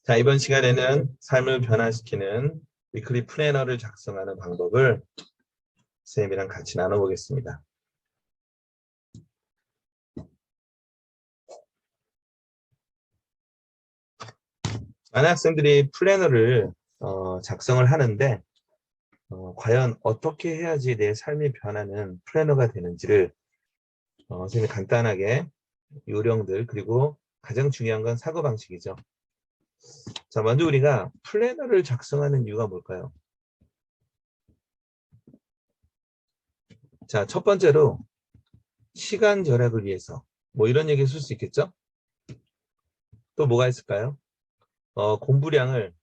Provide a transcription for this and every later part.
자, 이번 시간에는 삶을 변화시키는 위클리 플래너를 작성하는 방법을 선생님이랑 같이 나눠보겠습니다. 많은 학생들이 플래너를 작성을 하는데 과연 어떻게 해야지 내 삶이 변하는 플래너가 되는지를 선생님이 간단하게 요령들, 그리고 가장 중요한 건 사고방식이죠. 자, 먼저 우리가 플래너를 작성하는 이유가 뭘까요? 자, 첫 번째로 시간 절약을 위해서, 뭐 이런 얘기 쓸 수 있겠죠? 또 뭐가 있을까요? 공부량을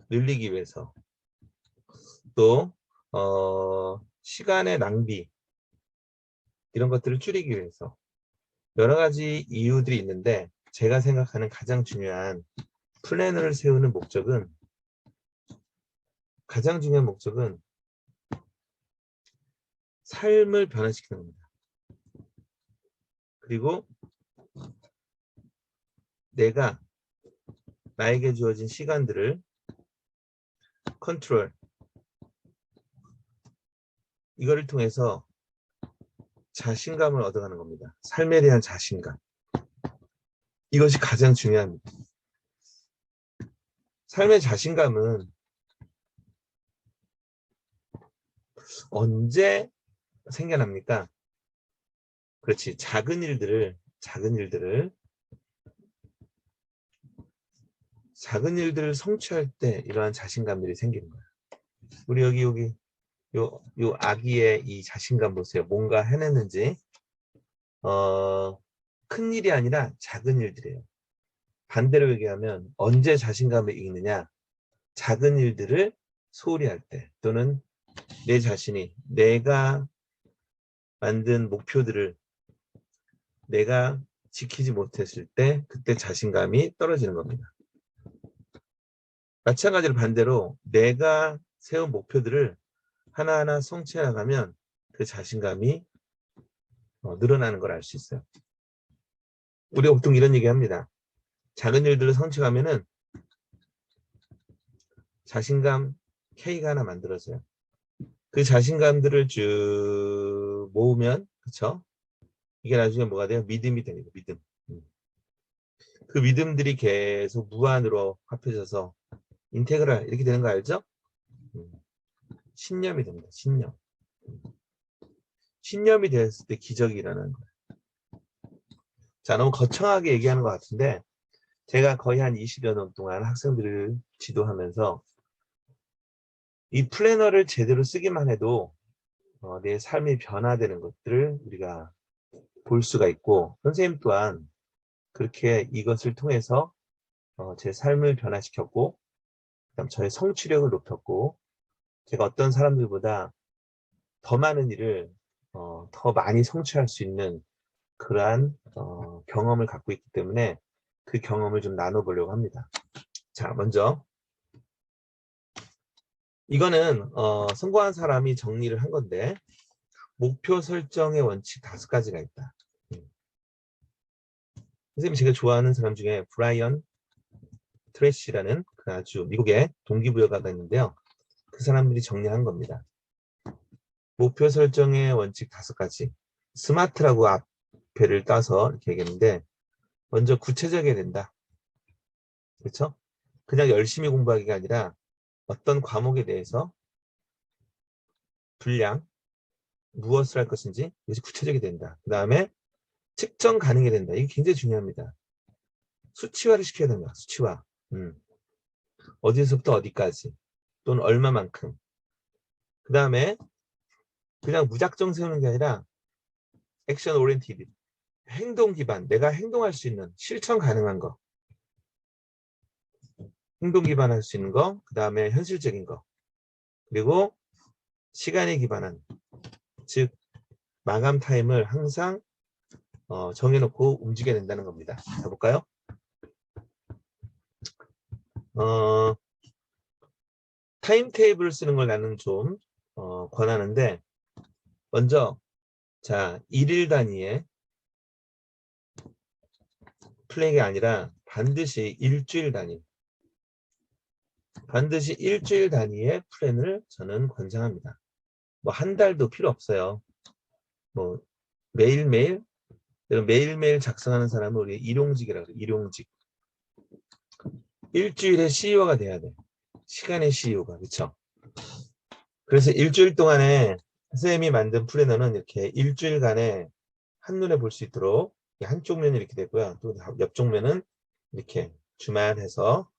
늘리기 위해서, 또 시간의 낭비, 이런 것들을 줄이기 위해서 여러 가지 이유들이 있는데, 제가 생각하는 가장 중요한 플래너를 세우는 목적은, 가장 중요한 목적은 삶을 변화시키는 겁니다. 그리고 내가 나에게 주어진 시간들을 컨트롤, 이거를 통해서 자신감을 얻어가는 겁니다. 삶에 대한 자신감. 이것이 가장 중요합니다. 삶의 자신감은 언제 생겨납니까? 그렇지. 작은 일들을 성취할 때 이러한 자신감들이 생기는 거예요. 우리 여기 요 아기의 이 자신감 보세요. 뭔가 해냈는지 큰 일이 아니라 작은 일들이에요. 반대로 얘기하면 언제 자신감을 잃느냐? 작은 일들을 소홀히 할 때, 또는 내 자신이 내가 만든 목표들을 내가 지키지 못했을 때, 그때 자신감이 떨어지는 겁니다. 마찬가지로 반대로 내가 세운 목표들을 하나하나 성취해 나가면 그 자신감이 늘어나는 걸 알 수 있어요. 우리가 보통 이런 얘기 합니다. 작은 일들을 성취하면은 자신감 K가 하나 만들어져요. 그 자신감들을 쭉 모으면, 그쵸? 이게 나중에 뭐가 돼요? 믿음이 됩니다. 믿음. 그 믿음들이 계속 무한으로 합해져서 인테그랄 이렇게 되는 거 알죠? 신념이 됩니다. 신념이 되었을 때 기적이 일어나는 거예요. 자, 너무 거창하게 얘기하는 것 같은데, 제가 거의 한 20여 년 동안 학생들을 지도하면서 이 플래너를 제대로 쓰기만 해도 내 삶이 변화되는 것들을 우리가 볼 수가 있고, 선생님 또한 그렇게 이것을 통해서 제 삶을 변화시켰고, 그다음 저의 성취력을 높였고, 제가 어떤 사람들보다 더 많은 일을 더 많이 성취할 수 있는 그러한 경험을 갖고 있기 때문에 그 경험을 좀 나눠보려고 합니다. 자, 먼저 이거는 성공한 사람이 정리를 한 건데, 목표 설정의 원칙 5가지가 있다. 선생님이 제가 좋아하는 사람 중에 브라이언 트래시라는 그 아주 미국의 동기부여가가 있는데요. 그 사람들이 정리한 겁니다. 목표 설정의 원칙 5가지. 스마트라고 앞에를 따서 이렇게 얘기했는데, 먼저 구체적이어야 된다. 그렇죠? 그냥 열심히 공부하기가 아니라 어떤 과목에 대해서 분량, 무엇을 할 것인지 이것이 구체적이 된다. 그 다음에 측정 가능해야 된다. 이게 굉장히 중요합니다. 수치화를 시켜야 된다. 수치화. 어디서부터 어디까지, 또는 얼마만큼. 그 다음에 그냥 무작정 세우는 게 아니라 액션 오리엔티드, 행동 기반, 내가 행동할 수 있는, 실천 가능한 거, 행동 기반할 수 있는 거, 그 다음에 현실적인 거, 그리고 시간에 기반한, 즉 마감 타임을 항상 정해놓고 움직여야 된다는 겁니다. 자, 볼까요? 타임 테이블을 쓰는 걸 나는 좀 권하는데, 먼저 자, 1일 단위의 플랜이 아니라 반드시 일주일 단위. 반드시 일주일 단위의 플랜을 저는 권장합니다. 뭐 한 달도 필요 없어요. 뭐 매일매일 매일매일 작성하는 사람은 우리 일용직이라고 해요. 일용직. 일주일에 CEO가 돼야 돼. 시간의 CEO가. 그렇죠? 그래서 일주일 동안에 선생님이 만든 플래너는 이렇게 일주일간에 한눈에 볼 수 있도록 한쪽 면이 이렇게 되고요. 또 옆쪽 면은 이렇게 주말해서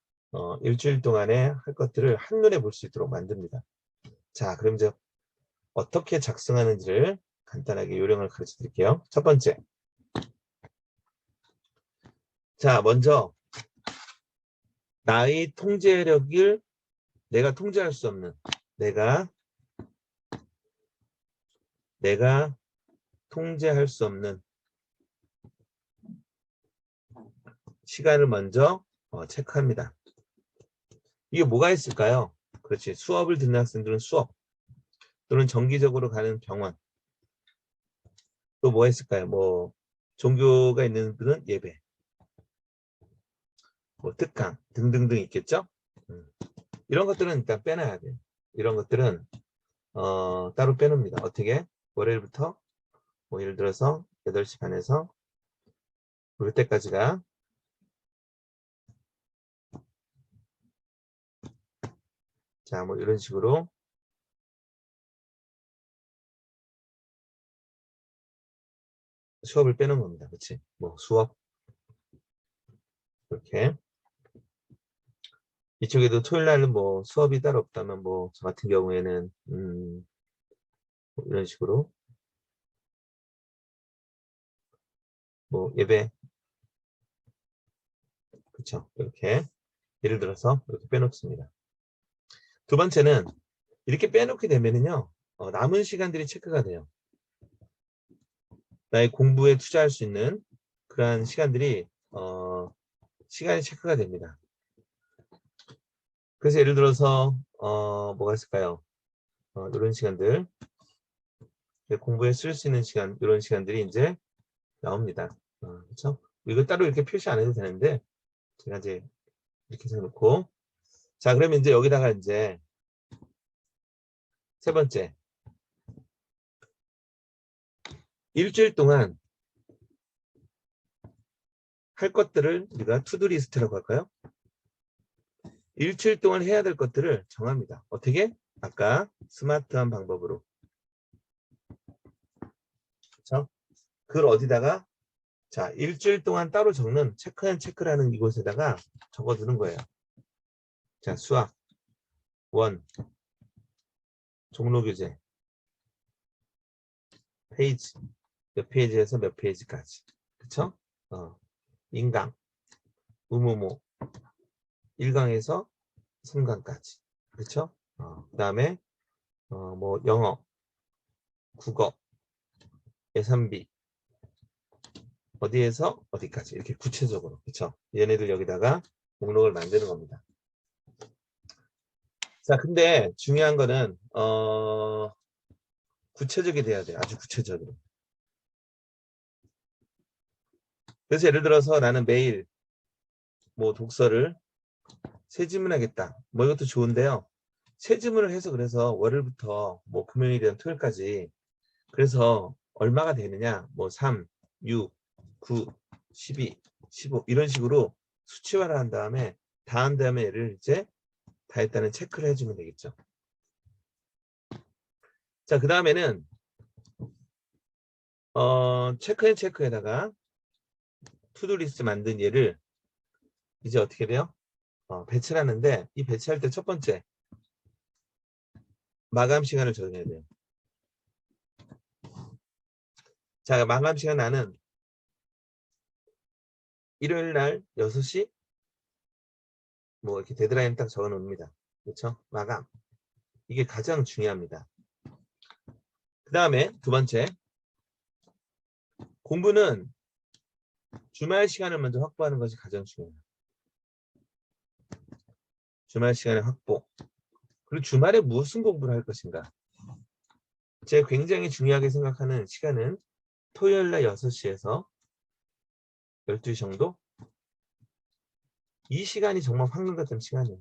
일주일 동안에 할 것들을 한눈에 볼 수 있도록 만듭니다. 자, 그럼 이제 어떻게 작성하는지를 간단하게 요령을 가르쳐 드릴게요. 첫 번째. 자, 먼저 나의 통제력을 내가 통제할 수 없는 내가 통제할 수 없는 시간을 먼저 체크합니다. 이게 뭐가 있을까요? 그렇지. 수업을 듣는 학생들은 수업 또는 정기적으로 가는 병원 또 뭐가 있을까요? 뭐 종교가 있는 분은 예배 뭐 특강 등등등 있겠죠? 이런 것들은 일단 빼놔야 돼요. 이런 것들은 따로 빼놓습니다. 어떻게? 월요일부터 뭐 예를 들어서 8시 반에서 올 때까지가 자, 뭐 이런 식으로 수업을 빼놓은 겁니다. 그렇지? 뭐 수업 이렇게 이쪽에도 토요일 날은 뭐 수업이 따로 없다면 뭐 저 같은 경우에는 뭐 이런 식으로 뭐 예배 그렇죠? 이렇게 예를 들어서 이렇게 빼놓습니다. 두 번째는 이렇게 빼놓게 되면은요 남은 시간들이 체크가 돼요. 나의 공부에 투자할 수 있는 그러한 시간들이 시간이 체크가 됩니다. 그래서 예를 들어서 뭐가 있을까요? 이런 시간들 공부에 쓸 수 있는 시간 이런 시간들이 이제 나옵니다. 그렇죠? 이거 따로 이렇게 표시 안 해도 되는데 제가 이제 이렇게 해놓고 자 그러면 이제 여기다가 이제 세 번째 일주일 동안 할 것들을 우리가 투두 리스트라고 할까요? 일주일 동안 해야 될 것들을 정합니다. 어떻게? 아까 스마트한 방법으로 그렇죠? 그걸 어디다가 자 일주일 동안 따로 적는 체크라는 이곳에다가 적어두는 거예요. 자 수학 원 종로교재 페이지 몇 페이지에서 몇 페이지까지 그쵸? 인강 우무무 1강에서 3강까지 그쵸? 그 다음에 뭐 영어 국어 예산비 어디에서 어디까지 이렇게 구체적으로 그쵸? 얘네들 여기다가 목록을 만드는 겁니다. 자 근데 중요한 거는 구체적이 돼야 돼요. 아주 구체적으로. 그래서 예를 들어서 나는 매일 뭐 독서를 세 지문 하겠다. 뭐 이것도 좋은데요. 세 지문을 해서 그래서 월요일부터 뭐 금요일이나 토요일까지 그래서 얼마가 되느냐 뭐 3, 6, 9, 12, 15 이런 식으로 수치화를 한 다음에 다 한 다음에 얘를 이제 다 했다는 체크를 해주면 되겠죠. 자, 그 다음에는 체크에다가 투두리스트 만든 얘를 이제 어떻게 돼요? 배치를 하는데 이 배치할 때 첫 번째 마감 시간을 정해야 돼요. 자, 마감 시간 나는 일요일 날 6시 뭐 이렇게 데드라인 딱 적어 놓습니다. 그렇죠? 마감. 이게 가장 중요합니다. 그 다음에 두 번째 공부는 주말 시간을 먼저 확보하는 것이 가장 중요해요. 주말 시간의 확보. 그리고 주말에 무슨 공부를 할 것인가. 제가 굉장히 중요하게 생각하는 시간은 토요일 날 6시에서 12시 정도 이 시간이 정말 황금 같은 시간이에요.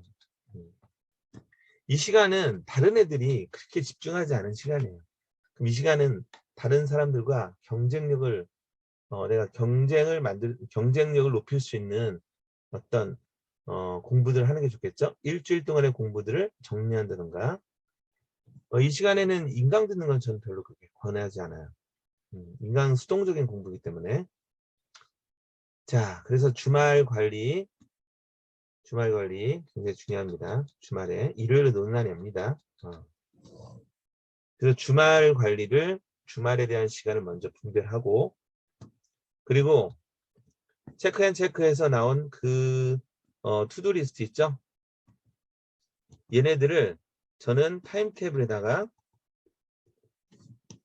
이 시간은 다른 애들이 그렇게 집중하지 않은 시간이에요. 그럼 이 시간은 다른 사람들과 경쟁력을 내가 경쟁력을 높일 수 있는 어떤 공부들을 하는 게 좋겠죠. 일주일 동안의 공부들을 정리한다든가. 이 시간에는 인강 듣는 건 저는 별로 그렇게 권하지 않아요. 인강 수동적인 공부이기 때문에. 자, 그래서 주말 관리 굉장히 중요합니다. 주말에 일요일은 노는 날이 아닙니다. 그래서 주말 관리를 주말에 대한 시간을 먼저 분배를 하고, 그리고 체크해서 나온 그 투두 리스트 있죠? 얘네들을 저는 타임테이블에다가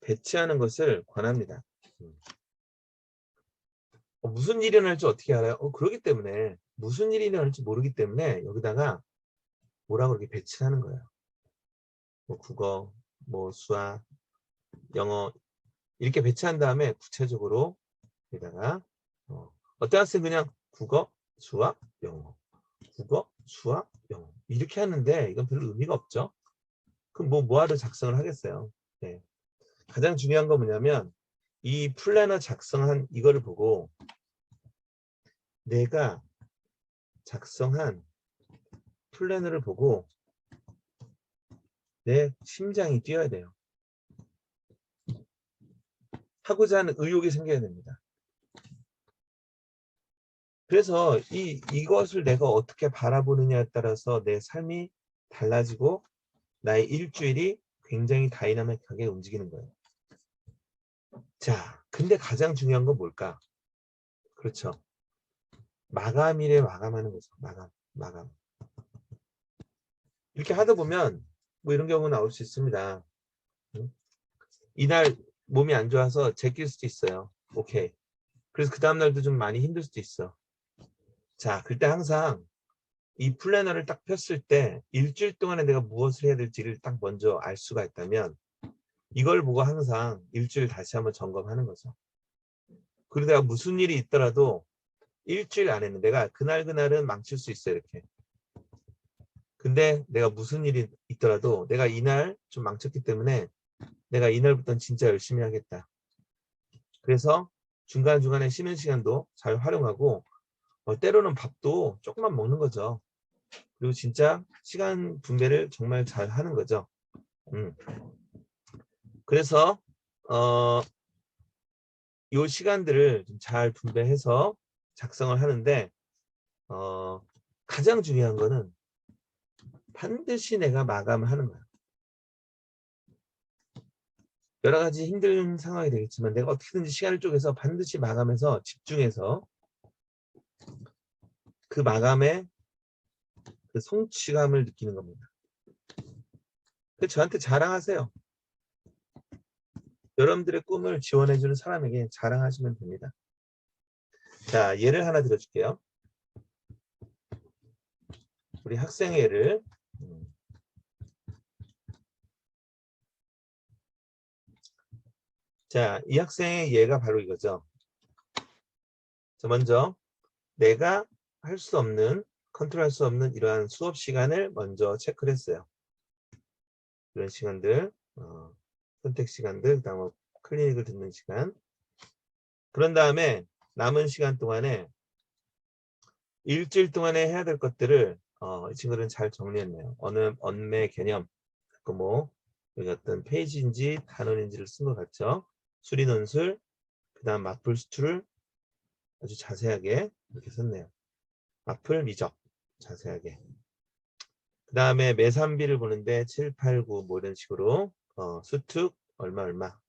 배치하는 것을 권합니다. 무슨 일이 일어날지 어떻게 알아요? 그러기 때문에 무슨 일이 일어날지 모르기 때문에 여기다가 뭐라고 이렇게 배치하는 거예요. 뭐 국어, 뭐 수학, 영어 이렇게 배치한 다음에 구체적으로 여기다가 어떤 학생 그냥 국어, 수학, 영어, 국어, 수학, 영어 이렇게 하는데 이건 별로 의미가 없죠. 그럼 뭐하러 작성을 하겠어요. 네. 가장 중요한 건 뭐냐면 이 플래너 작성한 이거를 보고 내가 작성한 플래너를 보고 내 심장이 뛰어야 돼요. 하고자 하는 의욕이 생겨야 됩니다. 그래서 이것을 내가 어떻게 바라보느냐에 따라서 내 삶이 달라지고 나의 일주일이 굉장히 다이나믹하게 움직이는 거예요. 자, 근데 가장 중요한 건 뭘까? 그렇죠. 마감일에 마감하는 거죠. 마감. 이렇게 하다 보면 뭐 이런 경우 나올 수 있습니다. 이날 몸이 안 좋아서 제낄 수도 있어요. 오케이. 그래서 그 다음날도 좀 많이 힘들 수도 있어. 자, 그때 항상 이 플래너를 딱 폈을 때 일주일 동안에 내가 무엇을 해야 될지를 딱 먼저 알 수가 있다면 이걸 보고 항상 일주일 다시 한번 점검하는 거죠. 그리고 내가 무슨 일이 있더라도 일주일 안에는 내가 그날은 망칠 수 있어 이렇게. 근데 내가 무슨 일이 있더라도 내가 이날 좀 망쳤기 때문에 내가 이날부터는 진짜 열심히 하겠다. 그래서 중간중간에 쉬는 시간도 잘 활용하고 때로는 밥도 조금만 먹는 거죠. 그리고 진짜 시간 분배를 정말 잘 하는 거죠. 그래서 이 시간들을 좀 잘 분배해서 작성을 하는데 가장 중요한 거는 반드시 내가 마감을 하는 거야. 여러 가지 힘든 상황이 되겠지만 내가 어떻게든지 시간을 쪼개서 반드시 마감해서 집중해서 그 마감의 그 성취감을 느끼는 겁니다. 저한테 자랑하세요. 여러분들의 꿈을 지원해주는 사람에게 자랑하시면 됩니다. 자, 예를 하나 들어줄게요. 우리 학생의 예를. 자, 이 학생의 예가 바로 이거죠. 자, 먼저 내가 할 수 없는, 컨트롤할 수 없는 이러한 수업 시간을 먼저 체크를 했어요. 이런 시간들, 선택 시간들, 그다음 클리닉을 듣는 시간. 그런 다음에 남은 시간 동안에 일주일 동안에 해야 될 것들을 이 친구들은 잘 정리했네요. 언매 개념, 여기 어떤 페이지인지 단원인지를 쓴 것 같죠. 수리 논술, 그 다음 마플 수출을 아주 자세하게 이렇게 썼네요. 마플 미적 자세하게. 그 다음에 매산비를 보는데 7, 8, 9 뭐 이런 식으로 수특 얼마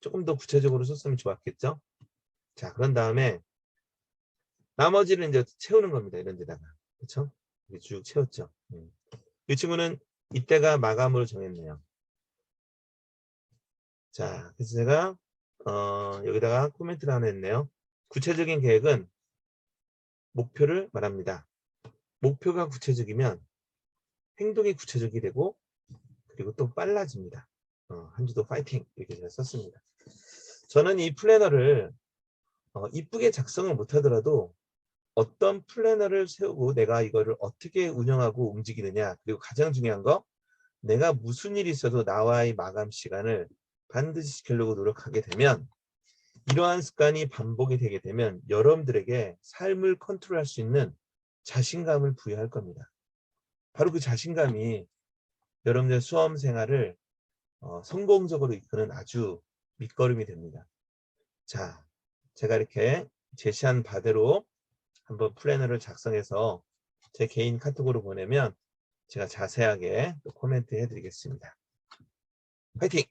조금 더 구체적으로 썼으면 좋았겠죠. 자, 그런 다음에 나머지는 이제 채우는 겁니다. 이런 데다가. 그렇죠? 쭉 채웠죠. 이 친구는 이때가 마감으로 정했네요. 자, 그래서 제가 여기다가 코멘트를 하나 했네요. 구체적인 계획은 목표를 말합니다. 목표가 구체적이면 행동이 구체적이 되고 그리고 또 빨라집니다. 한 주도 파이팅 이렇게 제가 썼습니다. 저는 이 플래너를 이쁘게 작성을 못하더라도 어떤 플래너를 세우고 내가 이거를 어떻게 운영하고 움직이느냐, 그리고 가장 중요한 거, 내가 무슨 일이 있어도 나와의 마감 시간을 반드시 지키려고 노력하게 되면, 이러한 습관이 반복이 되게 되면 여러분들에게 삶을 컨트롤할 수 있는 자신감을 부여할 겁니다. 바로 그 자신감이 여러분들 수험 생활을 성공적으로 이끄는 아주 밑거름이 됩니다. 자, 제가 이렇게 제시한 바대로 한번 플래너를 작성해서 제 개인 카톡으로 보내면 제가 자세하게 또 코멘트 해드리겠습니다. 화이팅!